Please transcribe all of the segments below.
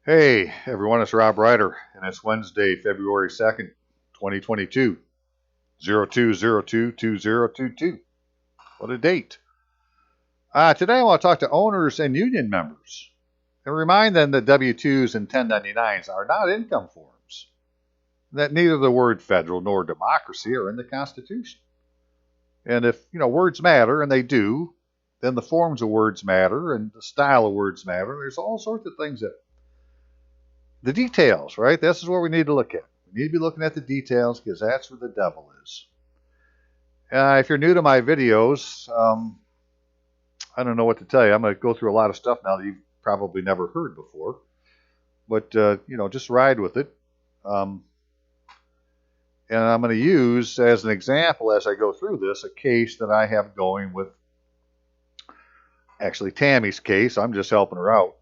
Hey everyone, it's Rob Ryder, and it's Wednesday, February 2nd, 2022, 02022022. What a date. Today I want to talk to owners and union members and remind them that W-2s and 1099s are not income forms, that neither the word federal nor democracy are in the Constitution. And if, words matter, and they do, then the forms of words matter and the style of words matter. There's all sorts of things that the details, right? This is what we need to look at. We need to be looking at the details because that's where the devil is. If you're new to my videos, I don't know what to tell you. I'm going to go through a lot of stuff now that you've probably never heard before. But, just ride with it. And I'm going to use as an example as I go through this a case that I have going with actually Tammy's case. I'm just helping her out.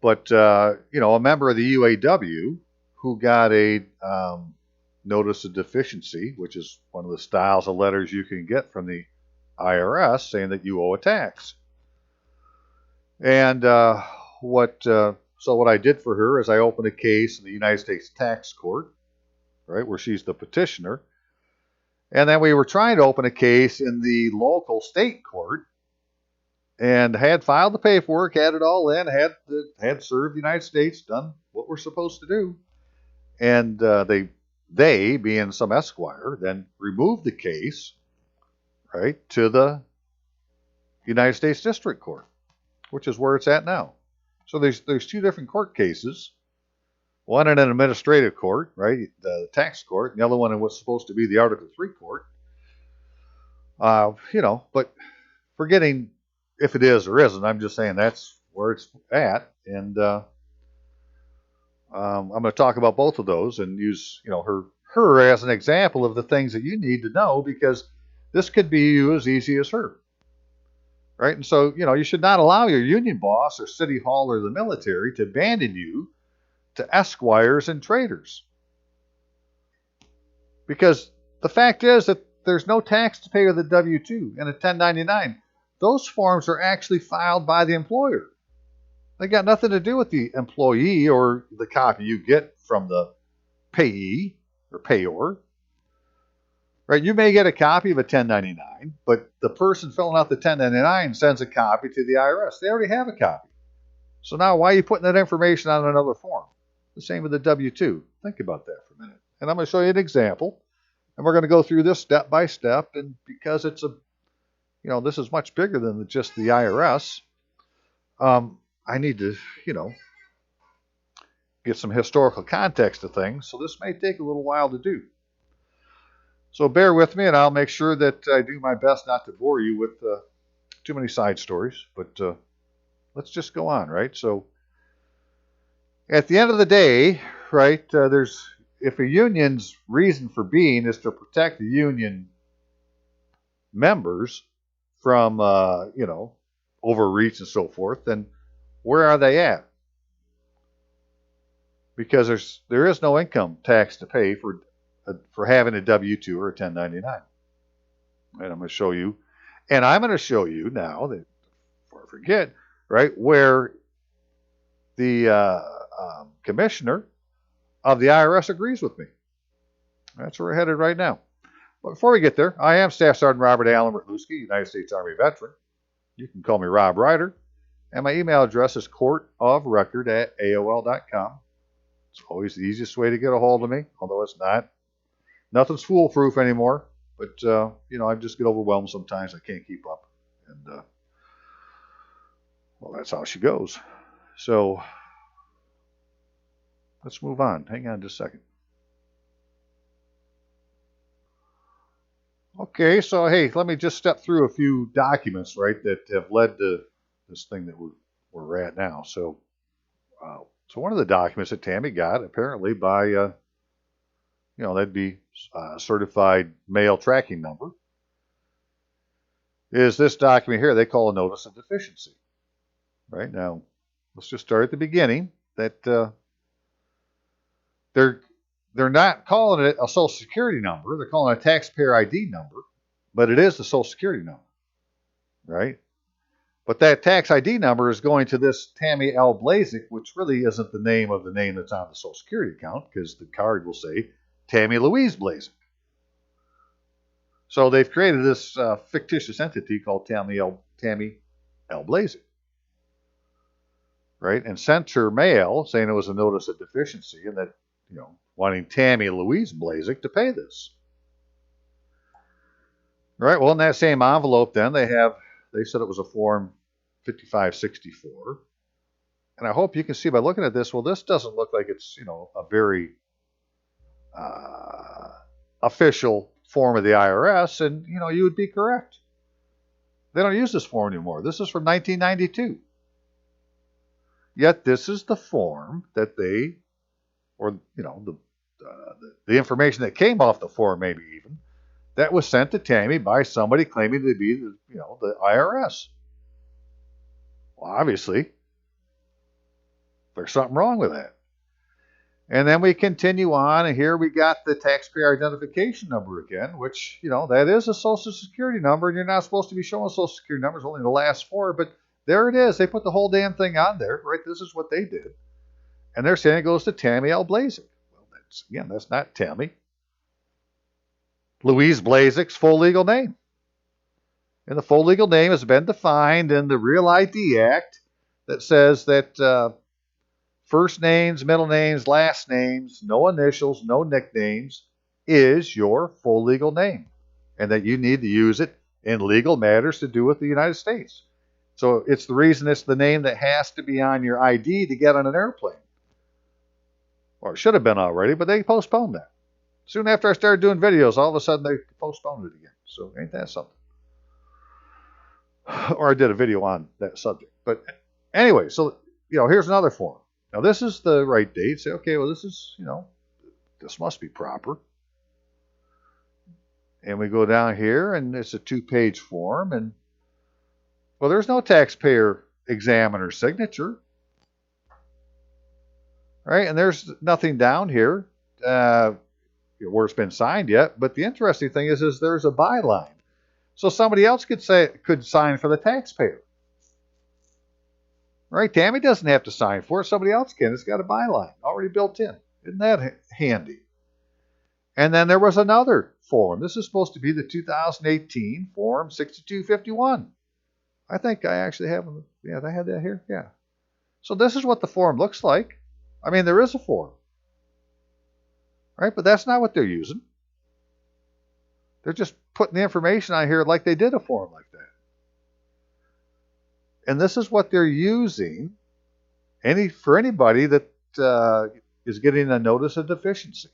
But, a member of the UAW who got a notice of deficiency, which is one of the styles of letters you can get from the IRS saying that you owe a tax. And what I did for her is I opened a case in the United States Tax Court, right, where she's the petitioner. And then we were trying to open a case in the local state court, and had filed the paperwork, had it all in, had served the United States, done what we're supposed to do. And they, being some esquire, then removed the case, right, to the United States District Court, which is where it's at now. So there's two different court cases, one in an administrative court, right, the tax court, and the other one in what's supposed to be the Article 3 court. But forgetting if it is or isn't, I'm just saying that's where it's at. And I'm going to talk about both of those and use, her as an example of the things that you need to know, because this could be you as easy as her. Right? And so, you should not allow your union boss or city hall or the military to abandon you to esquires and traders. Because the fact is that there's no tax to pay with a W-2 and a 1099. Those forms are actually filed by the employer. They got nothing to do with the employee or the copy you get from the payee or payor. Right? You may get a copy of a 1099, but the person filling out the 1099 sends a copy to the IRS. They already have a copy. So now why are you putting that information on another form? The same with the W-2. Think about that for a minute. And I'm going to show you an example. And we're going to go through this step by step. And because it's this is much bigger than just the IRS. I need to, get some historical context to things. So this may take a little while to do. So bear with me, and I'll make sure that I do my best not to bore you with too many side stories. But let's just go on, right? So at the end of the day, right, if a union's reason for being is to protect the union members from, overreach and so forth, then where are they at? Because there is no income tax to pay for having a W-2 or a 1099. And I'm going to show you. And I'm going to show you now, that before I forget, right, where the commissioner of the IRS agrees with me. That's where we're headed right now. But before we get there, I am Staff Sergeant Robert Allen Bertluski, United States Army veteran. You can call me Rob Ryder, and my email address is courtofrecord@aol.com. It's always the easiest way to get a hold of me, although it's not. Nothing's foolproof anymore, but, I just get overwhelmed sometimes. I can't keep up. And, that's how she goes. So let's move on. Hang on just a second. Okay, so hey, let me just step through a few documents, right, that have led to this thing that we're at now. So, one of the documents that Tammy got, apparently by, that'd be certified mail tracking number, is this document here. They call a notice of deficiency. Right now, let's just start at the beginning. That they're not calling it a Social Security number. They're calling it a taxpayer ID number, but it is the Social Security number, right? But that tax ID number is going to this Tammy L. Blazek, which really isn't the name of the name that's on the Social Security account, because the card will say Tammy Louise Blazek. So they've created this fictitious entity called Tammy L. Blazek, right? And sent her mail saying it was a notice of deficiency and that, wanting Tammy Louise Blazek to pay this. Right. Well, in that same envelope, then they said it was a form 5564. And I hope you can see by looking at this, well, this doesn't look like it's, a very official form of the IRS. And, you would be correct. They don't use this form anymore. This is from 1992. Yet this is the form that the information that came off the form, maybe even, that was sent to Tammy by somebody claiming to be the IRS. Well, obviously, there's something wrong with that. And then we continue on, and here we got the taxpayer identification number again, which, that is a Social Security number, and you're not supposed to be showing Social Security numbers, only the last four, but there it is. They put the whole damn thing on there, right? This is what they did. And they're saying it goes to Tammy L. Blazek. Well, that's not Tammy. Louise Blazek's full legal name. And the full legal name has been defined in the Real ID Act that says that first names, middle names, last names, no initials, no nicknames is your full legal name. And that you need to use it in legal matters to do with the United States. So it's the reason it's the name that has to be on your ID to get on an airplane. Or it should have been already, but they postponed that. Soon after I started doing videos, all of a sudden they postponed it again. So ain't that something? Or I did a video on that subject. But anyway, so, here's another form. Now, this is the right date. Say, okay, well, this is, this must be proper. And we go down here, and it's a 2-page form. And, well, there's no taxpayer examiner signature. Right? And there's nothing down here where it's been signed yet. But the interesting thing is there's a byline. So somebody else could sign for the taxpayer. Right? Tammy doesn't have to sign for it. Somebody else can. It's got a byline already built in. Isn't that handy? And then there was another form. This is supposed to be the 2018 Form 6251. I think I actually have them. Yeah, I had that here. Yeah. So this is what the form looks like. I mean, there is a form. Right? But that's not what they're using. They're just putting the information on here like they did a form like that. And this is what they're using for anybody that is getting a notice of deficiency.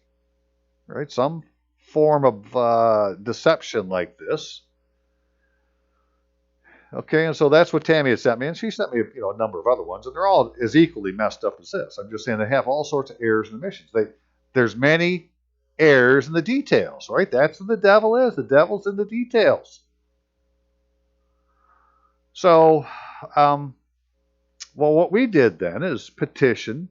Right? Some form of deception like this. Okay, and so that's what Tammy had sent me. And she sent me a number of other ones, and they're all as equally messed up as this. I'm just saying they have all sorts of errors and omissions. There's many errors in the details, right? That's what the devil is. The devil's in the details. So, well, what we did then is petition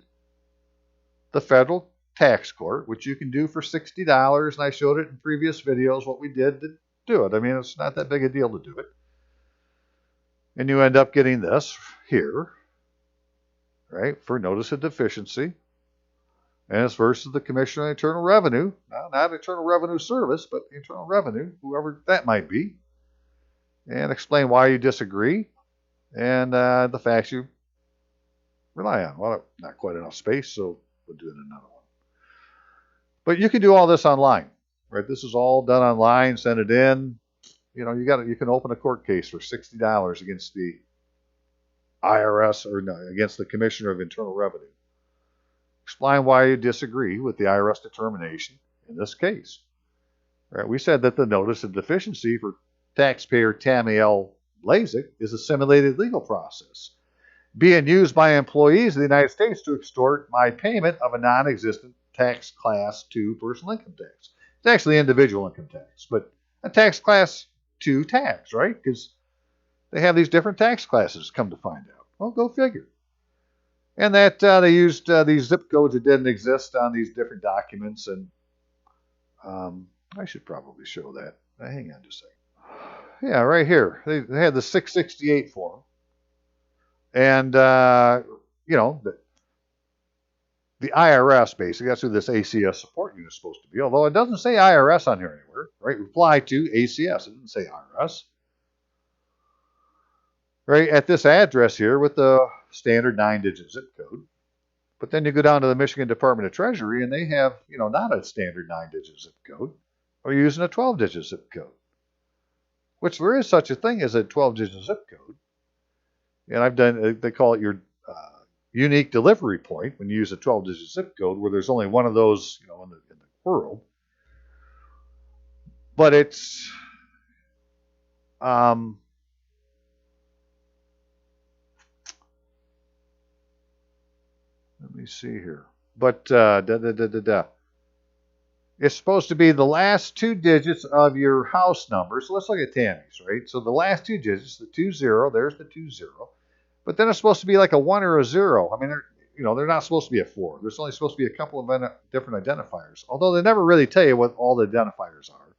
the federal tax court, which you can do for $60, and I showed it in previous videos what we did to do it. I mean, it's not that big a deal to do it. And you end up getting this here, right, for notice of deficiency. And it's versus the Commissioner of Internal Revenue. Not Internal Revenue Service, but Internal Revenue, whoever that might be. And explain why you disagree and the facts you rely on. Well, not quite enough space, so we'll do it in another one. But you can do all this online, right? This is all done online. Send it in. You can open a court case for $60 against the IRS or no, against the Commissioner of Internal Revenue. Explain why you disagree with the IRS determination in this case. Right? We said that the notice of deficiency for taxpayer Tammy L. Blazek is a simulated legal process being used by employees of the United States to extort my payment of a non-existent tax class 2 personal income tax. It's actually individual income tax, but a tax class 2 tax, right? Because they have these different tax classes, come to find out. Well, go figure. And that they used these zip codes that didn't exist on these different documents. And I should probably show that. Hang on just a second. Yeah, right here. They had the 668 form. And, you know, the IRS, basically, that's who this ACS support unit is supposed to be, although it doesn't say IRS on here anywhere, right? Reply to ACS. It doesn't say IRS. Right at this address here with the standard 9-digit zip code. But then you go down to the Michigan Department of Treasury, and they have, not a standard 9-digit zip code, or using a 12-digit zip code, which there is such a thing as a 12-digit zip code. And they call it your unique delivery point when you use a 12-digit zip code, where there's only one of those, in the world. But it's, let me see here. But it's supposed to be the last 2 digits of your house number. So let's look at Tammy's, right? So the last 2 digits, the 20, there's the 20. But then it's supposed to be like a 1 or a 0. I mean, they're not supposed to be a 4. There's only supposed to be a couple of different identifiers, although they never really tell you what all the identifiers are.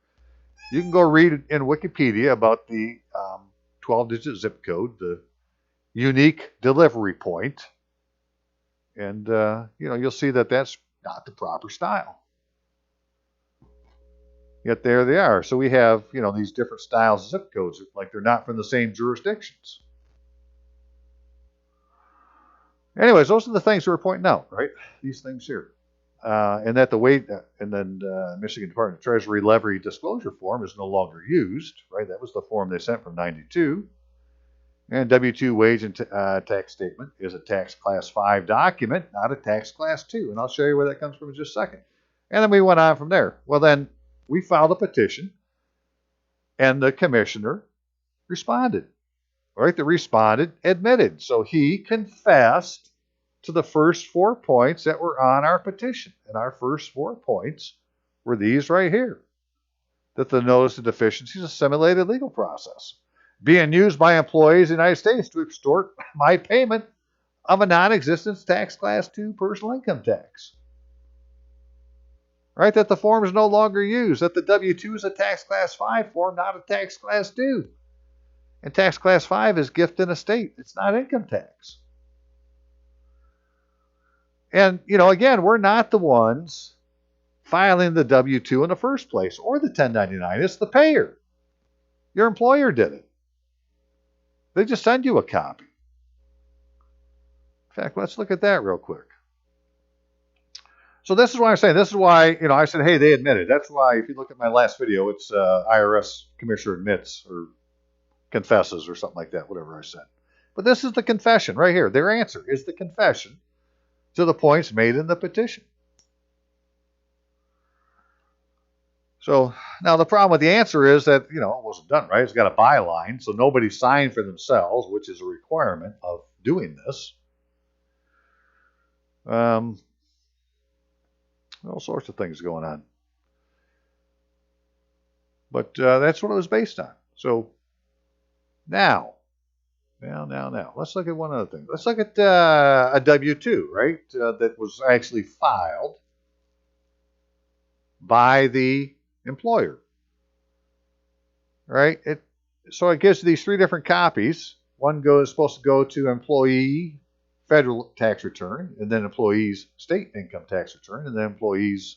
You can go read in Wikipedia about the 12-digit zip code, the unique delivery point, and you'll see that that's not the proper style. Yet there they are. So we have, these different styles of zip codes, like they're not from the same jurisdictions. Anyways, those are the things we're pointing out, right? These things here. And that Michigan Department of Treasury levy disclosure form is no longer used, right? That was the form they sent from 92. And W-2 wage and tax statement is a tax class 5 document, not a tax class 2. And I'll show you where that comes from in just a second. And then we went on from there. Well, then we filed a petition, and the commissioner responded. Right? The respondent admitted. So he confessed to the first 4 points that were on our petition. And our first 4 points were these right here. That the notice of deficiency is a simulated legal process being used by employees in the United States to extort my payment of a non-existent tax class 2 personal income tax. Right? That the form is no longer used. That the W-2 is a tax class 5 form, not a tax class 2. And tax class 5 is gift and estate. It's not income tax. And, again, we're not the ones filing the W-2 in the first place or the 1099. It's the payer. Your employer did it. They just send you a copy. In fact, let's look at that real quick. So this is why I'm saying, this is why, I said, hey, they admitted. That's why, if you look at my last video, it's IRS Commissioner admits or confesses or something like that, whatever I said. But this is the confession right here. Their answer is the confession to the points made in the petition. So now the problem with the answer is that, it wasn't done right. It's got a byline, so nobody signed for themselves, which is a requirement of doing this. All sorts of things going on. But that's what it was based on. So now, let's look at one other thing. Let's look at a W-2, right, that was actually filed by the employer, right? So it gives these 3 different copies. One is supposed to go to employee federal tax return, and then employees state income tax return, and then employees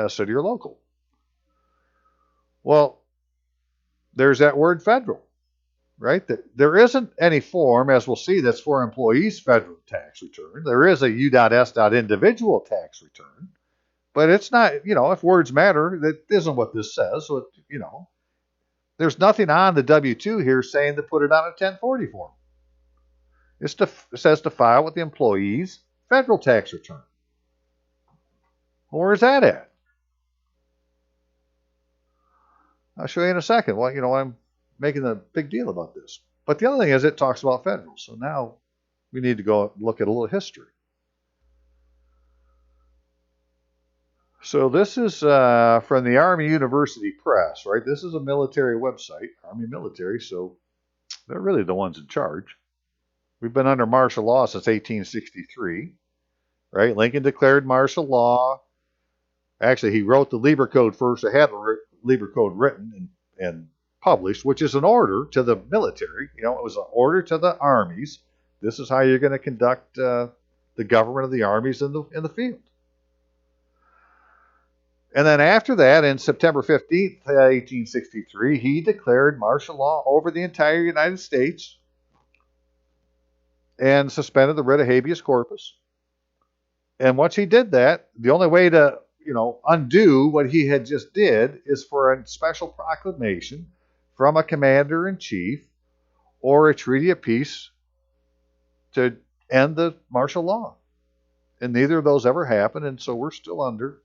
city or local. Well, there's that word federal, right? There isn't any form, as we'll see, that's for employees federal tax return. There is a U.S. individual tax return, but it's not, if words matter, that isn't what this says. So, there's nothing on the W-2 here saying to put it on a 1040 form. It says to file with the employee's federal tax return. Well, where's that at? I'll show you in a second. Well, I'm making a big deal about this. But the other thing is it talks about federal. So now we need to go look at a little history. So this is from the Army University Press, right? This is a military website, Army military, so they're really the ones in charge. We've been under martial law since 1863, right? Lincoln declared martial law. Actually, he wrote the Lieber Code first. They had the Lieber Code written, and published, which is an order to the military. It was an order to the armies. This is how you're going to conduct the government of the armies in the field. And then after that, in September 15th, 1863, he declared martial law over the entire United States and suspended the writ of habeas corpus. And once he did that, the only way to, undo what he had just did is for a special proclamation from a commander-in-chief or a treaty of peace to end the martial law. And neither of those ever happened, and so we're still under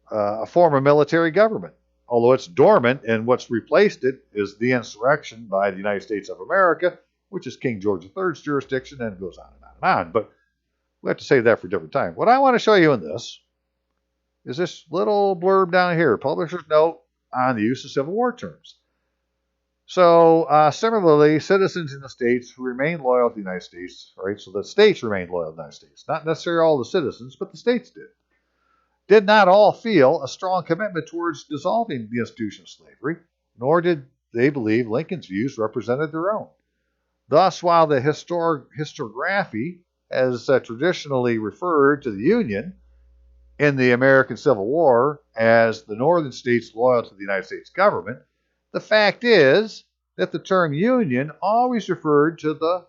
a form of military government, although it's dormant, and what's replaced it is the insurrection by the United States of America, which is King George III's jurisdiction, and it goes on and on and on. But we have to save that for a different time. What I want to show you in this is this little blurb down here, publisher's note on the use of Civil War terms. So similarly, citizens in the states who remain loyal to the United States, right? So the states remained loyal to the United States. Not necessarily all the citizens, but the states did not all feel a strong commitment towards dissolving the institution of slavery, nor did they believe Lincoln's views represented their own. Thus, while the historiography has traditionally referred to the Union in the American Civil War as the northern states loyal to the United States government, the fact is that the term Union always referred to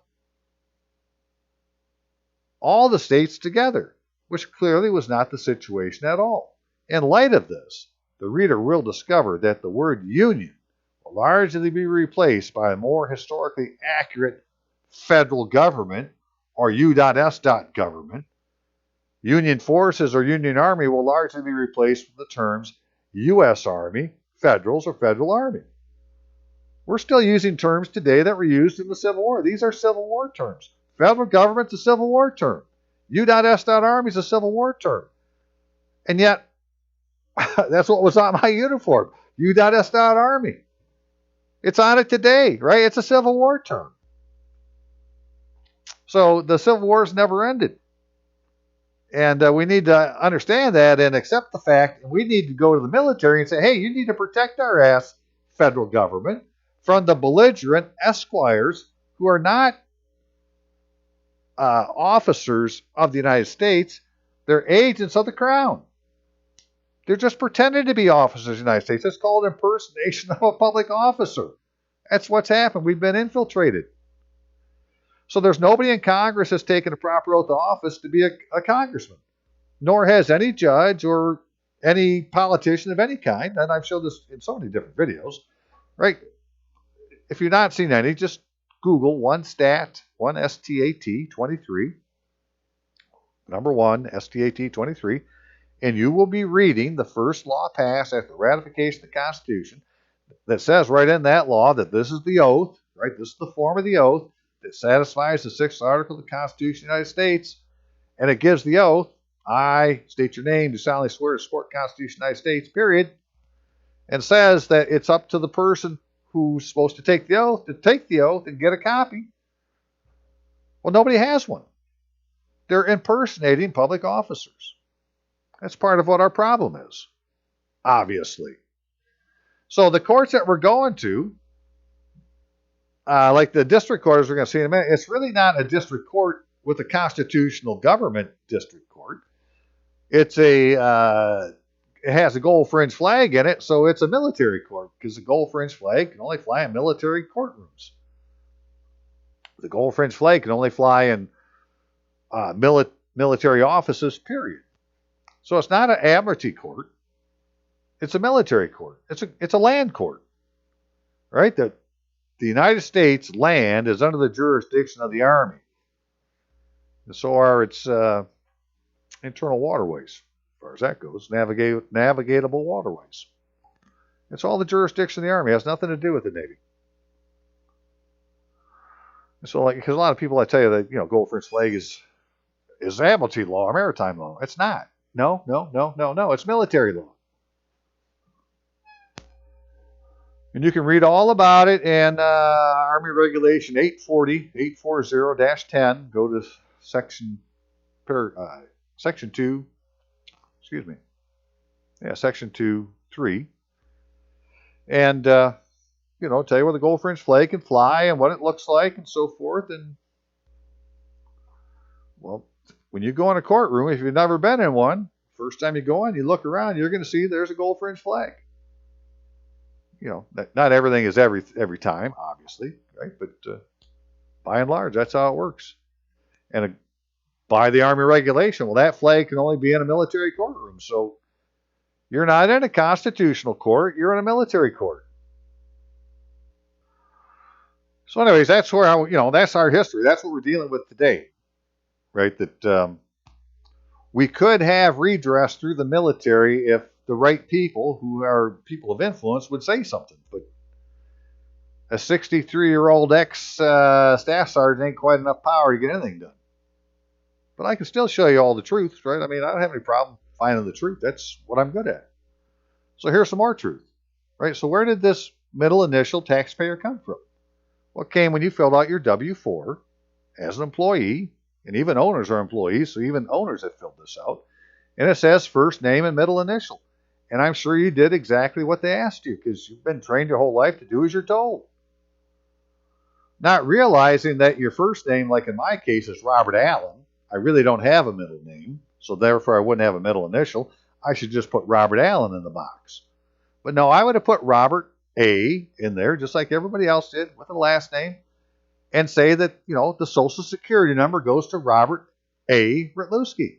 all the states together, which clearly was not the situation at all. In light of this, the reader will discover that the word Union will largely be replaced by a more historically accurate federal government, or U.S. government. Union forces or Union Army will largely be replaced with the terms U.S. Army, Federals, or Federal Army. We're still using terms today that were used in the Civil War. These are Civil War terms. Federal government's a Civil War term. U.S. Army is a Civil War term. And yet, that's what was on my uniform. U.S. Army. It's on it today, right? It's a Civil War term. So the Civil Wars never ended. And we need to understand that and accept the fact. And we need to go to the military and say, hey, you need to protect our ass, federal government, from the belligerent esquires who are not officers of the United States. They're agents of the crown. They're just pretending to be officers of the United States. It's called impersonation of a public officer. That's what's happened. We've been infiltrated. So there's nobody in Congress that's taken a proper oath of office to be a congressman, nor has any judge or any politician of any kind. And I've showed this in so many different videos, right? If you've not seen any, just Google one STAT 23, number 1, STAT 23, and you will be reading the first law passed after ratification of the Constitution that says right in that law that this is the oath, right? This is the form of the oath that satisfies the 6th article of the Constitution of the United States, and it gives the oath, I state your name, do solemnly swear to support the Constitution of the United States, period, and says that it's up to the person who's supposed to take the oath and get a copy. Well, nobody has one. They're impersonating public officers. That's part of what our problem is, obviously. So the courts that we're going to, like the district court, as we're going to see in a minute, it's really not a district court with a constitutional government district court. It has a gold fringe flag in it, so it's a military court because the gold fringe flag can only fly in military courtrooms. The gold fringe flag can only fly in military offices, period. So it's not an admiralty court. It's a military court. It's a land court, right? The United States land is under the jurisdiction of the Army. And so are its internal waterways, as far as that goes, navigatable waterways. It's all the jurisdiction of the Army. It has nothing to do with the Navy. And so, because a lot of people, I tell you that, gold fringe flag is admiralty law or maritime law. It's not. No. It's military law. And you can read all about it in Army Regulation 840-10. Go to section 2, section 2, 3. and tell you where the gold fringe flag can fly and what it looks like and so forth. And well, when you go in a courtroom, if you've never been in one, first time you go in, you look around, you're going to see there's a gold fringe flag. Not everything is every time, obviously, right? But by and large, that's how it works. And by the Army regulation, well, that flag can only be in a military courtroom. So you're not in a constitutional court, you're in a military court. So anyways, that's where that's our history. That's what we're dealing with today, right? That we could have redress through the military if the right people, who are people of influence, would say something. But a 63-year-old ex-staff sergeant ain't quite enough power to get anything done. But I can still show you all the truth, right? I mean, I don't have any problem finding the truth. That's what I'm good at. So here's some more truth, right? So where did this middle initial taxpayer come from? Well, it came when you filled out your W-4 as an employee, and even owners are employees, so even owners have filled this out. And it says first name and middle initial. And I'm sure you did exactly what they asked you, because you've been trained your whole life to do as you're told. Not realizing that your first name, like in my case, is Robert Allen. I really don't have a middle name, so therefore I wouldn't have a middle initial. I should just put Robert Allen in the box. But no, I would have put Robert A in there, just like everybody else did, with a last name, and say that, the Social Security number goes to Robert A. Rytlewski.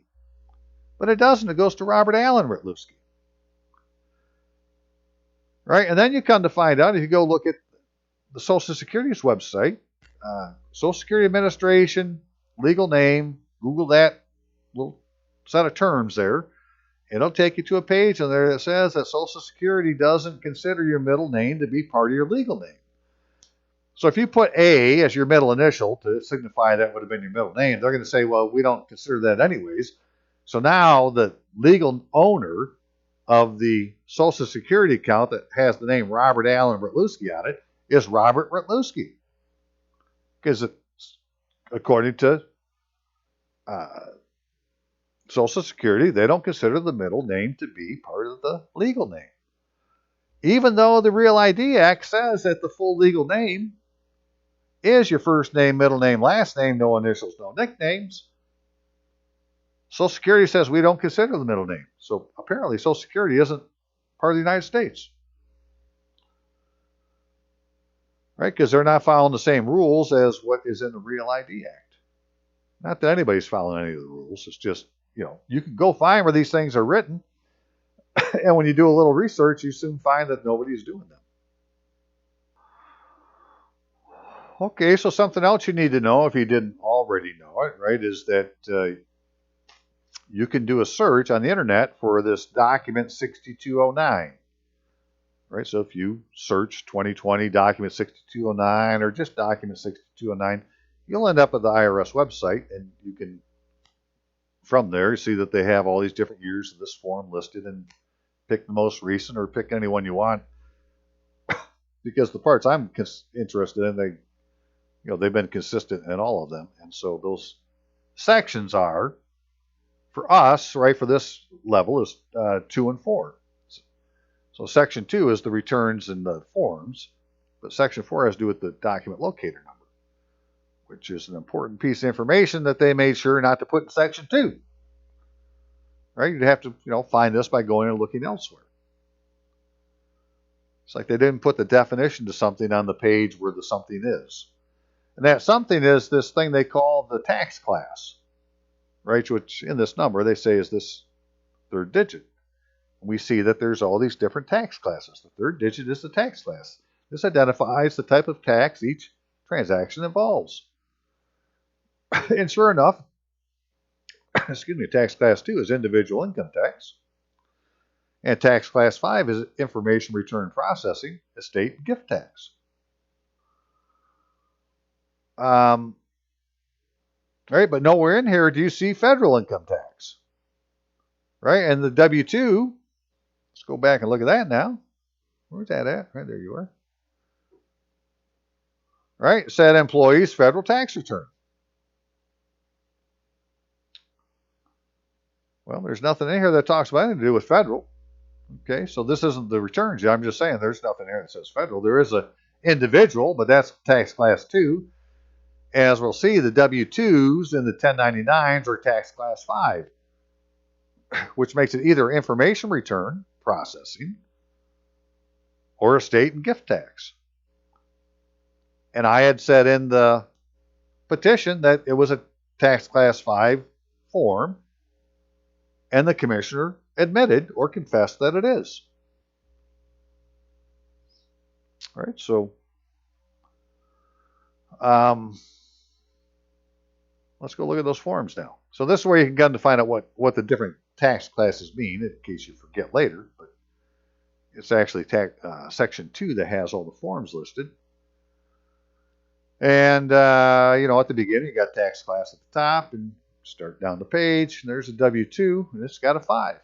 But it doesn't. It goes to Robert Allen Rytlewski. Right? And then you come to find out, if you go look at the Social Security's website, Social Security Administration, legal name, Google that little set of terms there. It'll take you to a page in there that says that Social Security doesn't consider your middle name to be part of your legal name. So if you put A as your middle initial to signify that would have been your middle name, they're going to say, well, we don't consider that anyways. So now the legal owner of the Social Security account that has the name Robert Allen Rytlewski on it is Robert Rytlewski. Because according to Social Security, they don't consider the middle name to be part of the legal name. Even though the Real ID Act says that the full legal name is your first name, middle name, last name, no initials, no nicknames. Social Security says we don't consider the middle name. So apparently Social Security isn't part of the United States. Right? Because they're not following the same rules as what is in the Real ID Act. Not that anybody's following any of the rules. It's just, you can go find where these things are written. And when you do a little research, you soon find that nobody's doing them. Okay, so something else you need to know, if you didn't already know it, right, is that you can do a search on the internet for this document 6209. Right, so if you search 2020 document 6209 or just document 6209, you'll end up at the IRS website, and you can, from there, see that they have all these different years of this form listed, and pick the most recent or pick any one you want. Because the parts I'm interested in, they've been consistent in all of them. And so those sections are, for us, right, for this level, is 2 and 4. So section 2 is the returns and the forms, but section 4 has to do with the document locator number, which is an important piece of information that they made sure not to put in section 2. Right? You'd have to, find this by going and looking elsewhere. It's like they didn't put the definition to something on the page where the something is. And that something is this thing they call the tax class, right? Which in this number they say is this third digit. And we see that there's all these different tax classes. The third digit is the tax class. This identifies the type of tax each transaction involves. And sure enough, tax class 2 is individual income tax. And tax class 5 is information return processing, estate, and gift tax. Right, but nowhere in here do you see federal income tax. Right, and the W-2, let's go back and look at that now. Where's that at? Right, there you are. Right, said employees' federal tax return. Well, there's nothing in here that talks about anything to do with federal. Okay, so this isn't the returns. I'm just saying there's nothing there that says federal. There is a individual, but that's tax class 2. As we'll see, the W-2s and the 1099s are tax class 5, which makes it either information return processing or estate and gift tax. And I had said in the petition that it was a tax class 5 form, and the commissioner admitted or confessed that it is. All right, so let's go look at those forms now. So this is where you can get to find out what the different tax classes mean, in case you forget later. But it's actually section 2 that has all the forms listed. And, at the beginning, you got tax class at the top, and start down the page, and there's a W-2, and it's got a 5.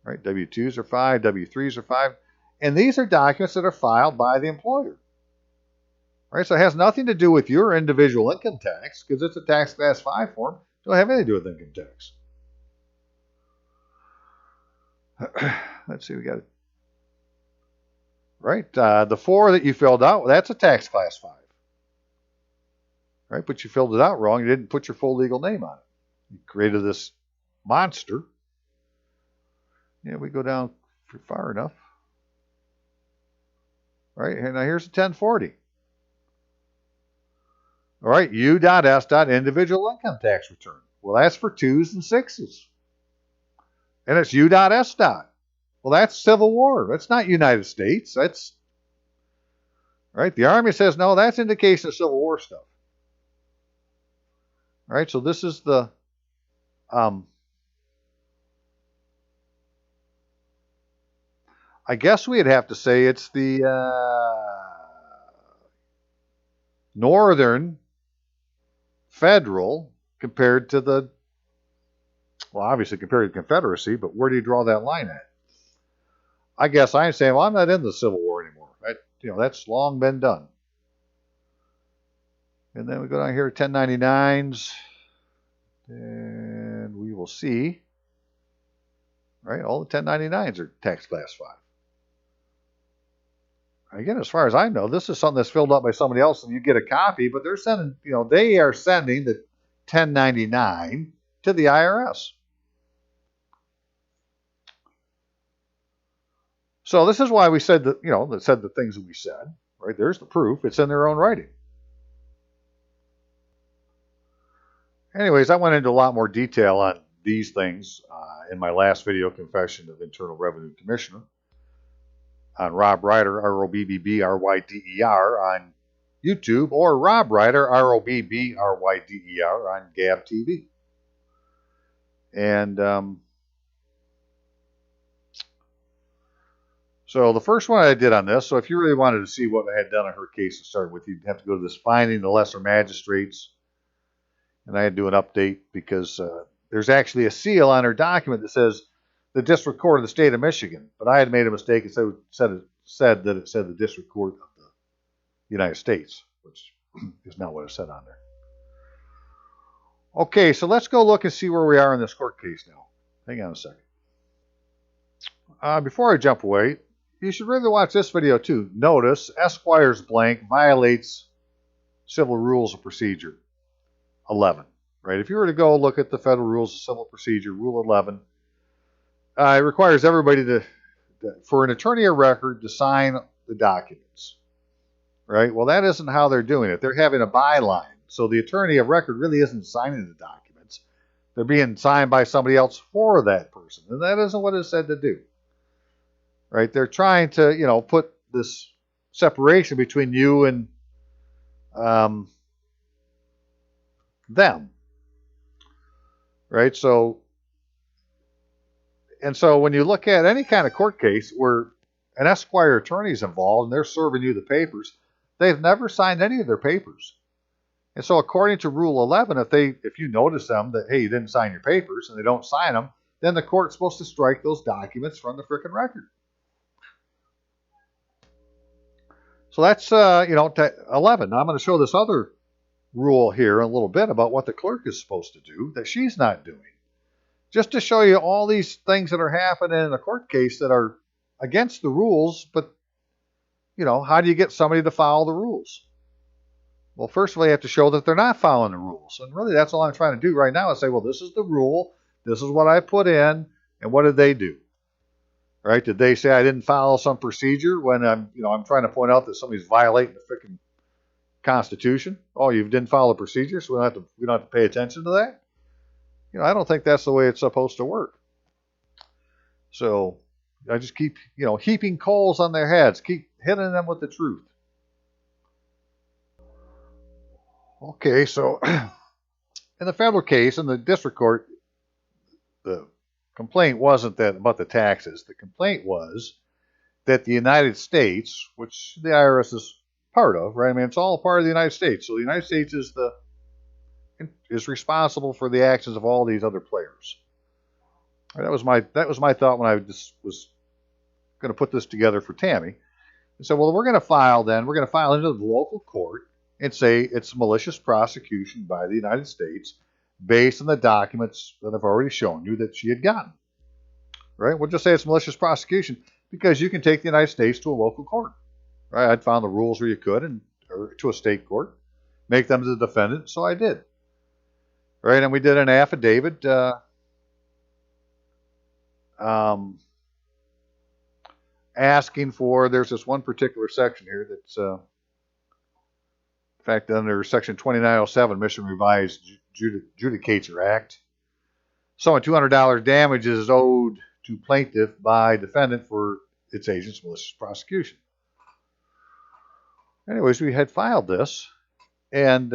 Right? W-2s are 5, W-3s are 5. And these are documents that are filed by the employer. Right? So it has nothing to do with your individual income tax, because it's a tax class 5 form. It don't have anything to do with income tax. Let's see, we got it. Right? The 4 that you filled out, that's a tax class 5. Right? But you filled it out wrong. You didn't put your full legal name on it. You created this monster. Yeah, we go down far enough. Right? And now here's the 1040. All right, U.S. individual income tax return. Well, that's for 2s and 6s. And it's U.S. Well, that's Civil War. That's not United States. That's, right? The Army says, no, that's indication of Civil War stuff. All right, so this is the, I guess we'd have to say it's the Northern Federal compared to the, well, obviously compared to Confederacy, but where do you draw that line at? I guess I'm saying, well, I'm not in the Civil War anymore. That's long been done. And then we go down here to 1099s, and we will see, right, all the 1099s are tax class 5. Again, as far as I know, this is something that's filled out by somebody else, and you get a copy, but they're sending, they are sending the 1099 to the IRS. So this is why we said that, that said the things that we said, right? There's the proof. It's in their own writing. Anyways, I went into a lot more detail on these things in my last video, Confession of Internal Revenue Commissioner, on Rob Ryder, R-O-B-B-B-R-Y-D-E-R on YouTube, or Rob Ryder, R-O-B-B-R-Y-D-E-R on Gab TV. And so the first one I did on this, so if you really wanted to see what I had done on her case to start with, you'd have to go to this Finding the Lesser Magistrates. And I had to do an update because there's actually a seal on her document that says the District Court of the State of Michigan. But I had made a mistake and said that it said the District Court of the United States, which is not what it said on there. Okay, so let's go look and see where we are in this court case now. Hang on a second. Before I jump away, you should really watch this video too. Notice Esquire's blank violates Civil Rules of Procedure 11. Right? If you were to go look at the Federal Rules of Civil Procedure, Rule 11, it requires everybody for an attorney of record to sign the documents. Right? Well, that isn't how they're doing it. They're having a byline. So the attorney of record really isn't signing the documents. They're being signed by somebody else for that person. And that isn't what it's said to do. Right? They're trying to, put this separation between you and them. Right? So when you look at any kind of court case where an Esquire attorney is involved and they're serving you the papers, they've never signed any of their papers. And so according to Rule 11, if you notice them that, hey, you didn't sign your papers and they don't sign them, then the court's supposed to strike those documents from the frickin' record. So that's, 11. Now I'm going to show this other rule here in a little bit about what the clerk is supposed to do that she's not doing. just to show you all these things that are happening in a court case that are against the rules, but, how do you get somebody to follow the rules? Well, first of all, you have to show that they're not following the rules. And really, that's all I'm trying to do right now is say, well, this is the rule. This is what I put in. And what did they do? Right? Did they say I didn't follow some procedure when I'm trying to point out that somebody's violating the freaking Constitution? Oh, you didn't follow the procedure, so we don't have to pay attention to that? I don't think that's the way it's supposed to work. So I just keep, heaping coals on their heads, keep hitting them with the truth. Okay, so in the federal case, in the district court, the complaint wasn't that about the taxes. The complaint was that the United States, which the IRS is part of, right? I mean, it's all part of the United States. So the United States is responsible for the actions of all these other players. That was my thought when I just was going to put this together for Tammy. And so, well, we're going to file into the local court and say it's malicious prosecution by the United States based on the documents that I've already shown you that she had gotten. Right? We'll just say it's malicious prosecution because you can take the United States to a local court. Right? I'd found the rules where you could, or to a state court, make them the defendant, so I did. Right? And we did an affidavit asking for, there's this one particular section here that's, in fact, under Section 2907, Michigan Revised Judicature Act, sum of $200 damages is owed to plaintiff by defendant for its agent's malicious prosecution. Anyways, we had filed this, and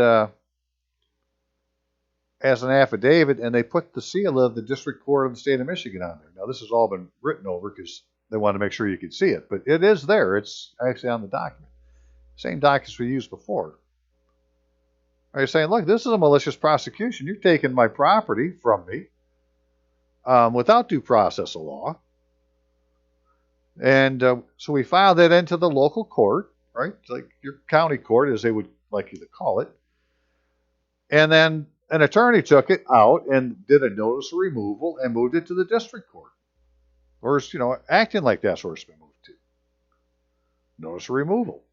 as an affidavit, and they put the seal of the District Court of the State of Michigan on there. Now, this has all been written over because they wanted to make sure you could see it, but it is there. It's actually on the document. Same documents we used before. Are you saying, look, this is a malicious prosecution. You're taking my property from me without due process of law. And so we filed that into the local court, right? Like your county court, as they would like you to call it. And then an attorney took it out and did a notice of removal and moved it to the district court. Or, acting like that's where it's been moved to. Notice of removal.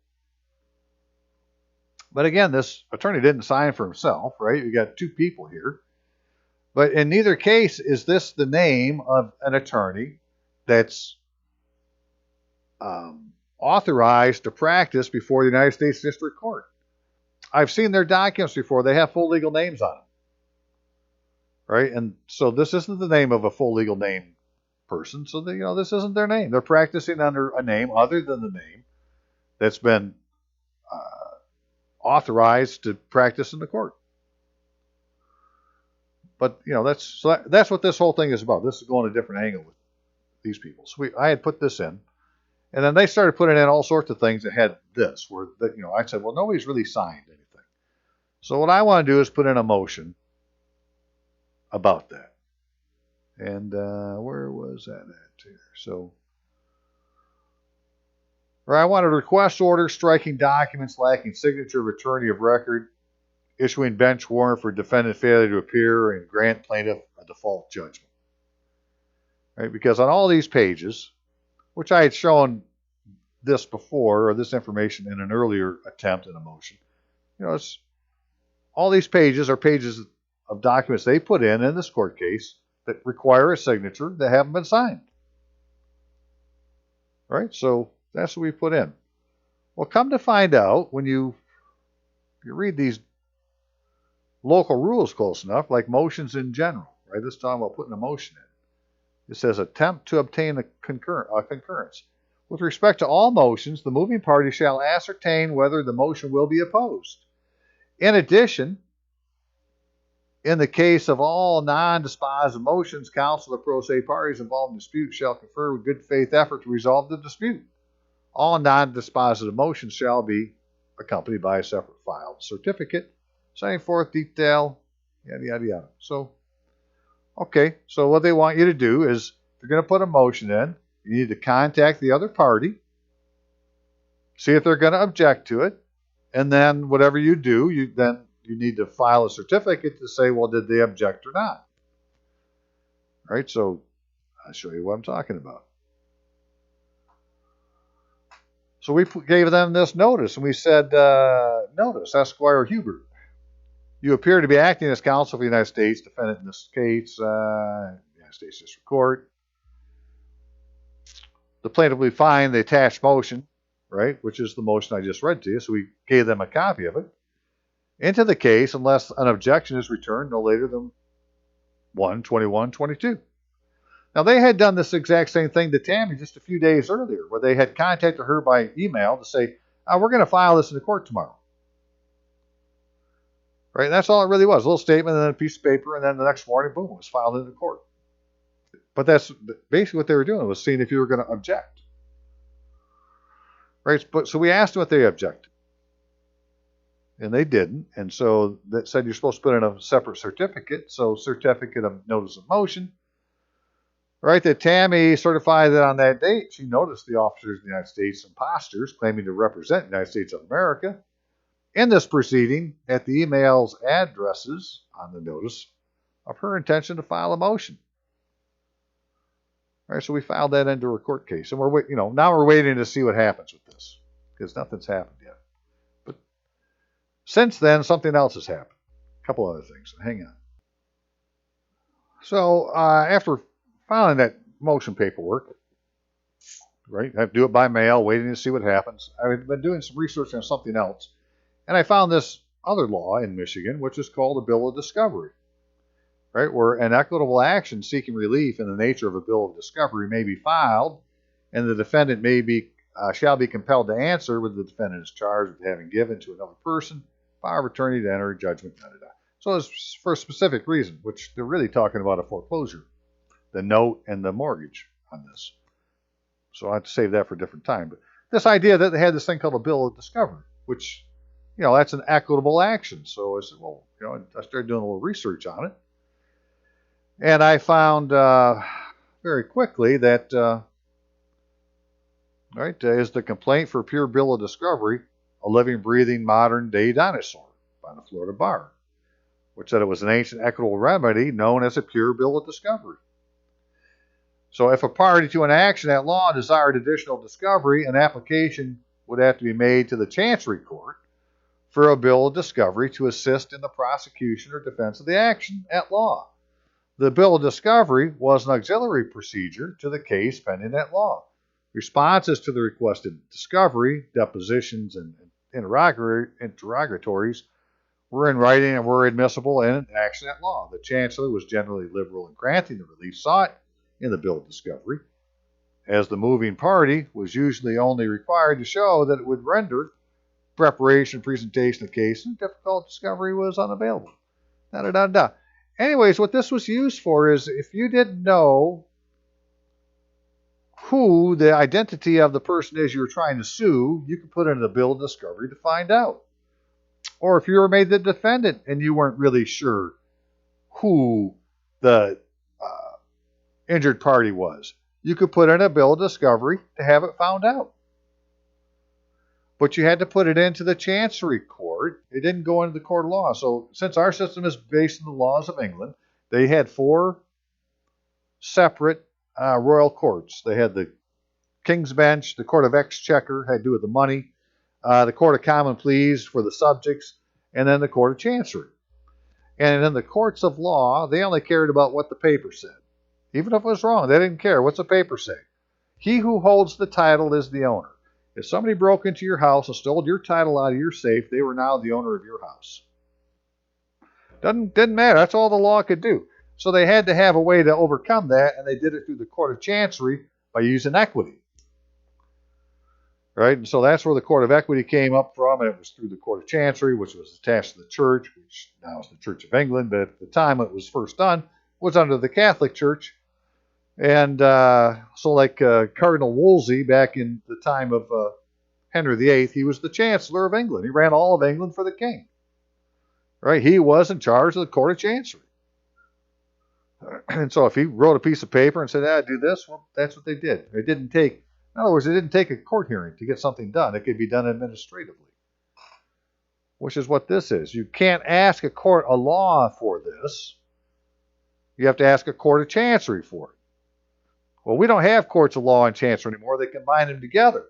But again, this attorney didn't sign for himself, right? You got two people here. But in neither case is this the name of an attorney that's authorized to practice before the United States District Court. I've seen their documents before. They have full legal names on them. Right? And so this isn't the name of a full legal name person. So, this isn't their name. They're practicing under a name other than the name that's been authorized to practice in the court. But, that's what this whole thing is about. This is going a different angle with these people. So I had put this in. And then they started putting in all sorts of things that had this, where, I said, well, nobody's really signed anything. So what I want to do is put in a motion about that. And where was that at here? So, I wanted a request order striking documents lacking signature of attorney of record, issuing bench warrant for defendant failure to appear, and grant plaintiff a default judgment. Right? Because on all these pages, which I had shown this before, or this information in an earlier attempt in a motion, it's all these pages are pages of documents they put in this court case that require a signature that haven't been signed. Right? So that's what we put in. Well, come to find out, when you read these local rules close enough, like motions in general, right? This time about putting a motion in. It says attempt to obtain a concurrence. With respect to all motions, the moving party shall ascertain whether the motion will be opposed. In addition, in the case of all non-dispositive motions, counsel or pro se parties involved in dispute shall confer with good faith effort to resolve the dispute. All non-dispositive motions shall be accompanied by a separate filed certificate setting forth detail, yada, yada, yada. So, okay, so what they want you to do is, if you're going to put a motion in, you need to contact the other party, see if they're going to object to it, and then whatever you do, you need to file a certificate to say, well, did they object or not? Right? So I'll show you what I'm talking about. So we gave them this notice, and we said, notice, Esquire Hubert, you appear to be acting as counsel for the United States, defendant in this case, United States District Court. The plaintiff will find the attached motion, right, which is the motion I just read to you, so we gave them a copy of it, into the case unless an objection is returned no later than 1/21/22. Now, they had done this exact same thing to Tammy just a few days earlier, where they had contacted her by email to say, we're going to file this in the court tomorrow. Right? And that's all it really was, a little statement and then a piece of paper, and then the next morning, boom, it was filed in the court. But that's basically what they were doing, was seeing if you were going to object. Right? But so we asked them if they objected. And they didn't. And so that said you're supposed to put in a separate certificate. So certificate of notice of motion. Right, that Tammy certified that on that date she noticed the officers of the United States imposters claiming to represent the United States of America in this proceeding at the email's addresses on the notice of her intention to file a motion. All right, so we filed that into a court case, and now we're waiting to see what happens with this because nothing's happened yet. But since then, something else has happened. A couple other things. Hang on. So after filing that motion paperwork, right? I have to do it by mail, waiting to see what happens. I've been doing some research on something else, and I found this other law in Michigan, which is called a bill of discovery, right? Where an equitable action seeking relief in the nature of a bill of discovery may be filed, and the defendant shall be compelled to answer whether the defendant is charged with having given to another person power of attorney to enter a judgment. So it's for a specific reason, which they're really talking about a foreclosure. The note and the mortgage on this. So I have to save that for a different time. But this idea that they had this thing called a bill of discovery, which, that's an equitable action. So I said, I started doing a little research on it. And I found very quickly that, is the complaint for pure bill of discovery a living, breathing, modern-day dinosaur by the Florida Bar, which said it was an ancient equitable remedy known as a pure bill of discovery. So if a party to an action at law desired additional discovery, an application would have to be made to the Chancery Court for a bill of discovery to assist in the prosecution or defense of the action at law. The bill of discovery was an auxiliary procedure to the case pending at law. Responses to the requested discovery, depositions, and interrogatories were in writing and were admissible in an action at law. The Chancellor was generally liberal in granting the relief sought in the bill of discovery, as the moving party was usually only required to show that it would render preparation, presentation of the case, and difficult discovery was unavailable. Anyways, what this was used for is if you didn't know who the identity of the person is you were trying to sue, you could put in a bill of discovery to find out. Or if you were made the defendant and you weren't really sure who the injured party was, you could put in a bill of discovery to have it found out. But you had to put it into the Chancery Court. It didn't go into the court of law. So since our system is based on the laws of England, they had 4 separate royal courts. They had the King's Bench, the Court of Exchequer, had to do with the money, the Court of Common Pleas for the subjects, and then the Court of Chancery. And in the courts of law, they only cared about what the paper said. Even if it was wrong, they didn't care. What's the paper say? He who holds the title is the owner. If somebody broke into your house and stole your title out of your safe, they were now the owner of your house. Didn't matter. That's all the law could do. So they had to have a way to overcome that, and they did it through the Court of Chancery by using equity. Right? And so that's where the Court of Equity came up from, and it was through the Court of Chancery, which was attached to the church, which now is the Church of England, but at the time it was first done, was under the Catholic Church. And so like Cardinal Wolsey, back in the time of Henry VIII, he was the Chancellor of England. He ran all of England for the king. Right? He was in charge of the Court of Chancery. And so if he wrote a piece of paper and said, do this, well, that's what they did. In other words, it didn't take a court hearing to get something done. It could be done administratively, which is what this is. You can't ask a court of law for this. You have to ask a court of chancery for it. Well, we don't have courts of law and chancery anymore. They combine them together,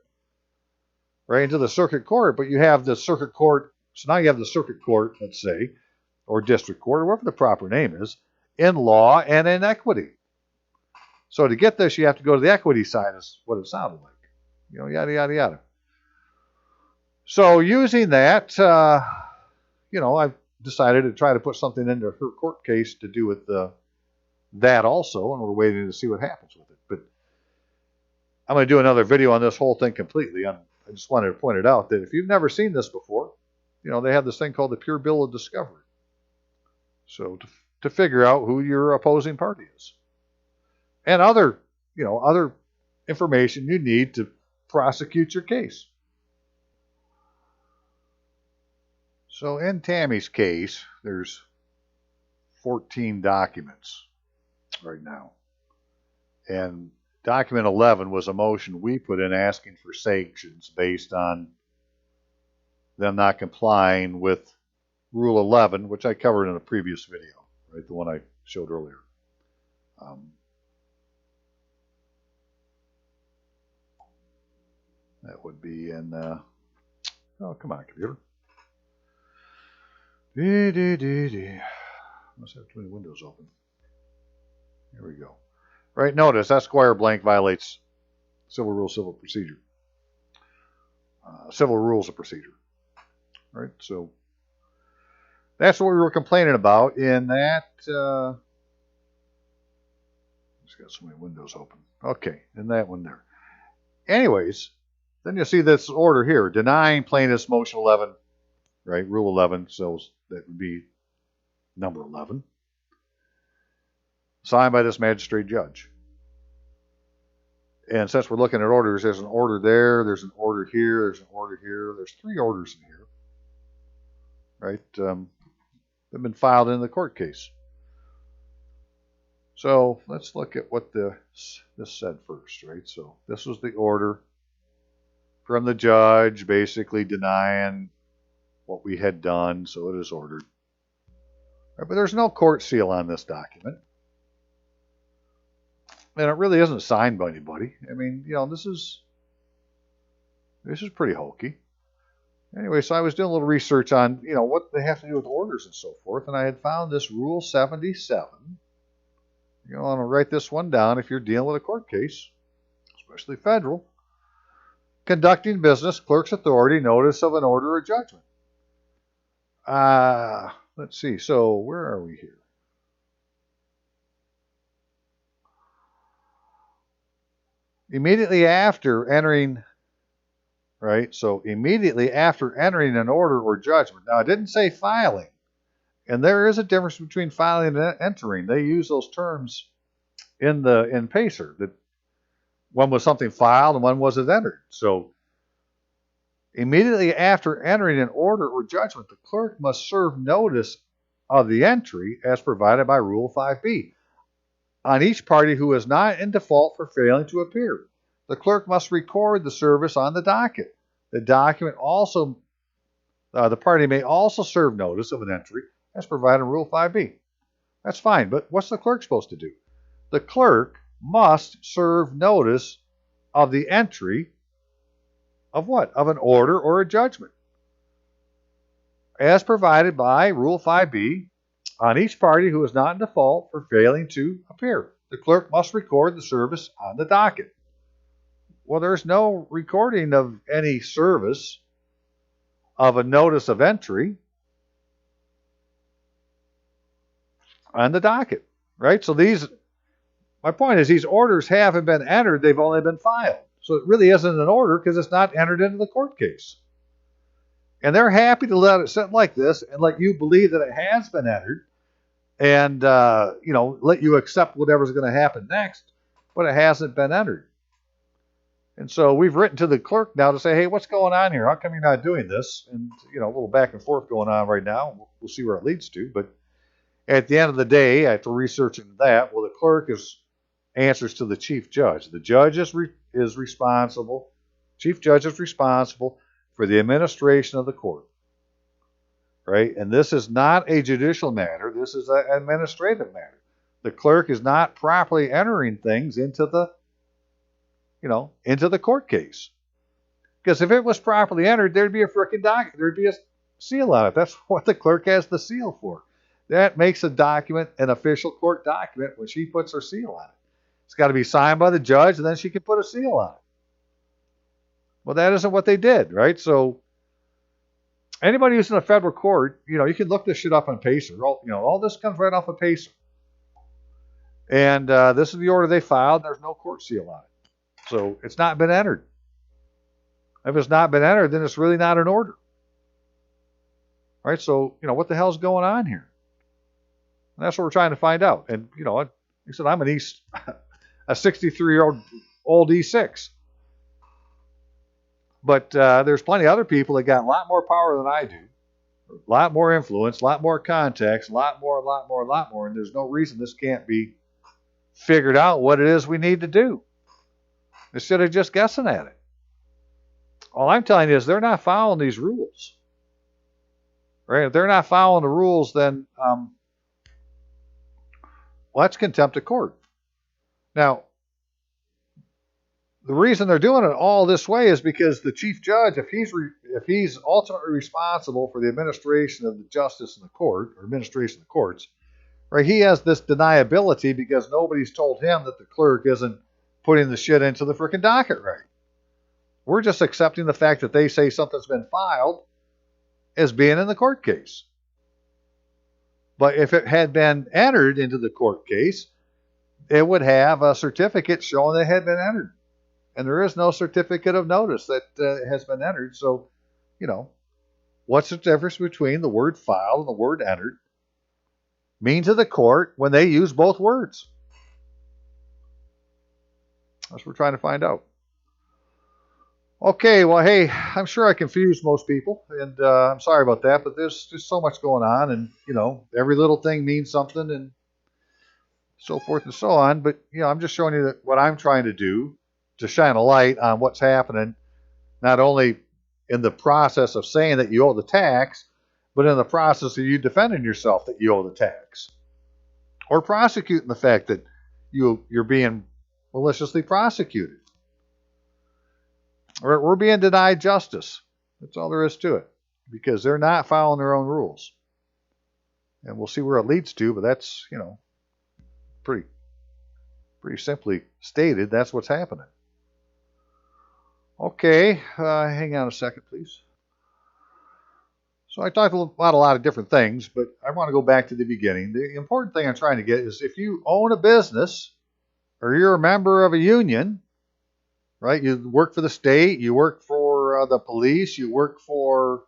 right, into the circuit court. But you have the circuit court. So now you have the circuit court, let's say, or district court, or whatever the proper name is, in law and in equity. So to get this, you have to go to the equity side, is what it sounded like. Yada, yada, yada. So using that, I've decided to try to put something into her court case to do with that also, and we're waiting to see what happens with it. But I'm going to do another video on this whole thing completely. I just wanted to point it out that if you've never seen this before, they have this thing called the pure bill of discovery. So to figure out who your opposing party is. And other information you need to prosecute your case. So in Tammy's case, there's 14 documents right now. And document 11 was a motion we put in asking for sanctions based on them not complying with Rule 11, which I covered in a previous video, right? The one I showed earlier. That would be in, oh, come on, computer. Must have too many windows open. Here we go. Right, notice Esquire blank violates civil rules of procedure. Civil rules of procedure. Right, so that's what we were complaining about in that. Just got so many windows open. Okay, in that one there. Anyways, then you'll see this order here, denying plaintiff's motion 11, right, Rule 11, so that would be number 11, signed by this magistrate judge. And since we're looking at orders, there's an order there, there's an order here, there's an order here, there's 3 orders in here, right, that have been filed in the court case. So let's look at what this said first, right? So this was the order from the judge, basically denying what we had done, so it is ordered. Right, but there's no court seal on this document. And it really isn't signed by anybody. I mean, this is pretty hokey. Anyway, so I was doing a little research on, what they have to do with orders and so forth, and I had found this Rule 77. You want to write this one down if you're dealing with a court case, especially federal. Conducting business, clerk's authority, notice of an order or judgment. Let's see. So where are we here? Immediately after entering, right? So immediately after entering an order or judgment. Now, it didn't say filing. And there is a difference between filing and entering. They use those terms in PACER, that one was something filed and one wasn't entered. So immediately after entering an order or judgment, the clerk must serve notice of the entry as provided by Rule 5B on each party who is not in default for failing to appear. The clerk must record the service on the docket. The document also, the party may also serve notice of an entry as provided in Rule 5B. That's fine, but what's the clerk supposed to do? The clerk must serve notice of the entry of what? Of an order or a judgment, as provided by Rule 5B on each party who is not in default for failing to appear. The clerk must record the service on the docket. Well, there's no recording of any service of a notice of entry on the docket, right? So my point is, these orders haven't been entered, they've only been filed. So it really isn't an order because it's not entered into the court case. And they're happy to let it sit like this and let you believe that it has been entered and, let you accept whatever's going to happen next, but it hasn't been entered. And so we've written to the clerk now to say, hey, what's going on here? How come you're not doing this? And, a little back and forth going on right now. We'll see where it leads to. But at the end of the day, after researching that, well, the clerk answers to the chief judge. The judge is responsible. Chief judge is responsible for the administration of the court, right? And this is not a judicial matter. This is an administrative matter. the clerk is not properly entering things into the, into the court case. Because if it was properly entered, there'd be a frickin' document. There'd be a seal on it. That's what the clerk has the seal for. That makes a document an official court document when she puts her seal on it. It's got to be signed by the judge, and then she can put a seal on it. Well, that isn't what they did, right? So anybody who's in a federal court, you can look this shit up on Pacer. All this comes right off of Pacer. And this is the order they filed. There's no court seal on it. So it's not been entered. If it's not been entered, then it's really not an order. Right? So, what the hell's going on here? And that's what we're trying to find out. And, like I said, I'm a 63-year-old E6. But there's plenty of other people that got a lot more power than I do. A lot more influence, a lot more contacts, a lot more. And there's no reason this can't be figured out what it is we need to do, instead of just guessing at it. All I'm telling you is they're not following these rules. Right? If they're not following the rules, then that's contempt of court. Now, the reason they're doing it all this way is because the chief judge, if he's ultimately responsible for the administration of the justice in the court, or administration of the courts, right, he has this deniability because nobody's told him that the clerk isn't putting the shit into the frickin' docket right. We're just accepting the fact that they say something's been filed as being in the court case. But if it had been entered into the court case, it would have a certificate showing that it had been entered. And there is no certificate of notice that has been entered. So, what's the difference between the word filed and the word entered mean to the court when they use both words? That's what we're trying to find out. Okay, well, hey, I'm sure I confused most people, and I'm sorry about that, but there's just so much going on, and, every little thing means something, and so forth and so on. But, I'm just showing you what I'm trying to do to shine a light on what's happening, not only in the process of saying that you owe the tax, but in the process of you defending yourself that you owe the tax, or prosecuting the fact that you're being maliciously prosecuted. We're being denied justice. That's all there is to it, because they're not following their own rules. And we'll see where it leads to, but that's, pretty simply stated, that's what's happening. Okay, hang on a second, please. So I talked about a lot of different things, but I want to go back to the beginning. The important thing I'm trying to get is if you own a business or you're a member of a union, right? You work for the state, you work for the police, you work for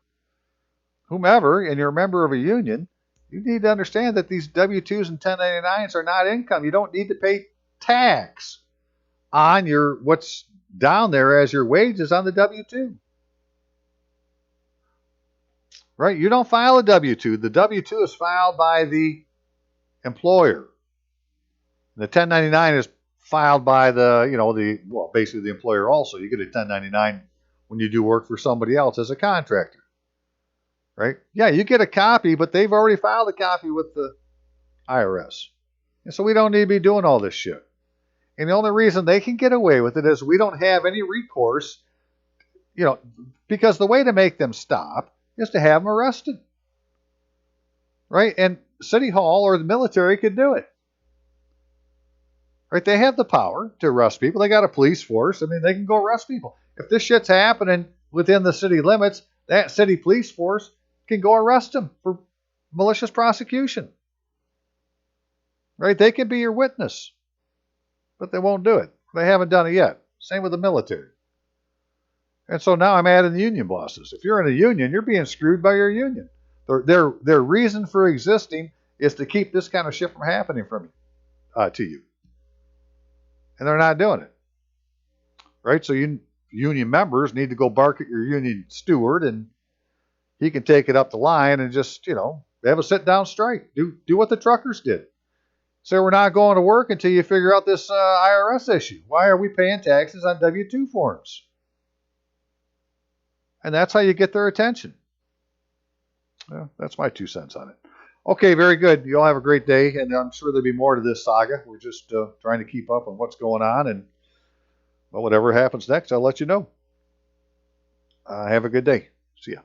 whomever, and you're a member of a union, you need to understand that these W-2s and 1099s are not income. You don't need to pay tax on what's down there as your wages on the W-2. Right? You don't file a W-2. The W-2 is filed by the employer. The 1099 is filed by basically the employer also. You get a 1099 when you do work for somebody else as a contractor. Right? Yeah, you get a copy, but they've already filed a copy with the IRS. And so we don't need to be doing all this shit. And the only reason they can get away with it is we don't have any recourse, because the way to make them stop is to have them arrested. Right? And City Hall or the military could do it. Right? They have the power to arrest people. They got a police force. I mean, they can go arrest people. If this shit's happening within the city limits, that city police force can go arrest them for malicious prosecution. Right? They can be your witness. But they won't do it. They haven't done it yet. Same with the military. And so now I'm adding the union bosses. If you're in a union, you're being screwed by your union. Their reason for existing is to keep this kind of shit from happening to you. And they're not doing it. Right? So union members need to go bark at your union steward, and he can take it up the line and just, have a sit-down strike. Do what the truckers did. Say we're not going to work until you figure out this IRS issue. Why are we paying taxes on W-2 forms? And that's how you get their attention. Well, that's my 2 cents on it. Okay, very good. You all have a great day, and I'm sure there'll be more to this saga. We're just trying to keep up on what's going on, and well, whatever happens next, I'll let you know. Have a good day. See ya.